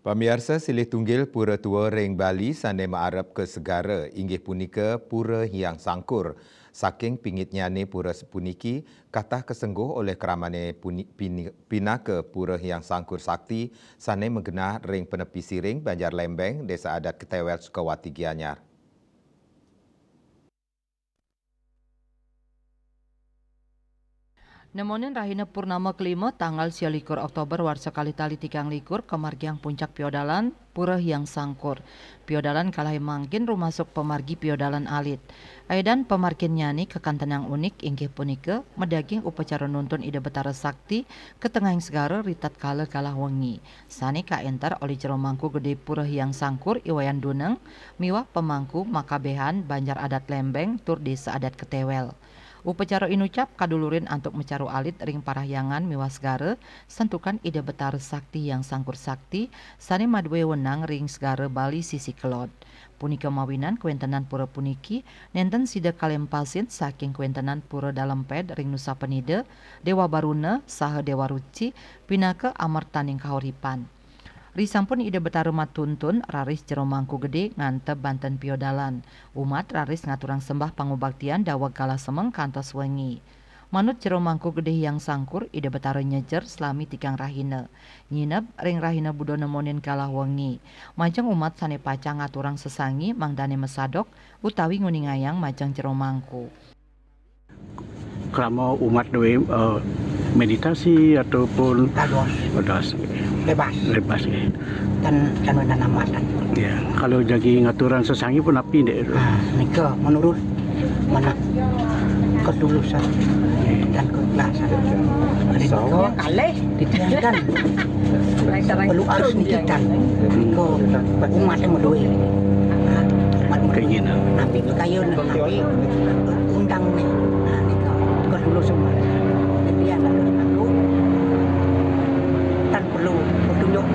Pamirsa silih tunggil Pura Tua Ring Bali sane maarep ke segara inggih punika Pura Hyang Sangkur. Saking pingitnyane pura sepuniki, katah kesengguh oleh keramane pinaka Pura Hyang Sangkur Sakti sane menggenah ring penepi siring Banjar Lembeng, Desa Adat Ketewel, Sukawati, Gianyar. Nemonin Rahina Purnama kelima tanggal 21 Oktober warsa kali-tali 3 kemargiang puncak piodalan Pura Hyang Sangkur. Piodalan kalai mangkin rumasuk pemargi piodalan alit. Aidan pemargin nyani kekantenang unik inggih punika medaging upacara nuntun ide betara sakti ke tengahing segara ritat kala kalah wengi. Sani kaentar oleh jero mangku gede Pura Hyang Sangkur iwayan duneng miwah pemangku makabehan Banjar Adat Lembeng tur Desa Adat Ketewel. Upacara inucap kadulurin antuk mecaru alit ring parahyangan miwas segara sentukan ide betar sakti yang sangkur sakti sane madwe wenang ring segara Bali sisi kelot. Punika mawinan kuentenan pura puniki nenten sida kalempasin saking kuentenan pura dalam ped ring Nusa Penida, Dewa Baruna saha Dewa Ruci pinaka amartaning kahuripan. Risampun ide betara matuntun raris jero mangku gede ngantep Banten piodalan. Umat raris ngaturang sembah pangubaktian dawag kala semeng kantos wengi. Manut jero mangku gede yang sangkur ide betara nyejer selami tikang rahina. Nyinep ring rahina budo nemonin kalah wengi. Majeng umat sane pacang ngaturang sesangi mangdane mesadok utawi nguningayang majeng jero mangku. Selama umat dewe meditasi ataupun bebas ya. Dan amatan. Ya, kalau jadi ngaturan sesangi pun api deh. Nika menurut mana ketulusan dan keikhlasan. Nika kalih ditiangkan. Perlu harus dikitan ke umat yang medue. Keinginan. Nabi kayun, nabi undang nih. Nika ketulusan. Jadi ada aku tan perlu petunjuk.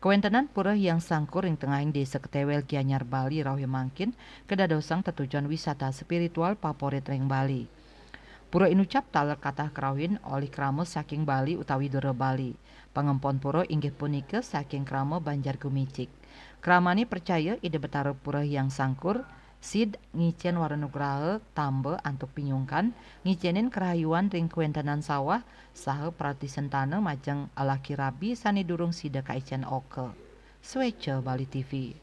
Kewentenan Pura Hyang Sangkur ing tengahing Desa Ketewel Gianyar Bali rawuh mangkin kedadosang tetujuan wisata spiritual favorit ring Bali. Pura inucap taler katah kerawin oleh krama saking Bali utawi Dura Bali. Pangempon pura inggih punika saking krama Banjar Gumicik. Kramani percaya ide betara Pura Hyang Sangkur sid ngicen waranugraha tambe antuk pinyungkan ngicenin kerayuan ring kuentenan sawah saha prati sentana majeng alaki rabi sani durung sida kaicen oke. Swece Bali TV.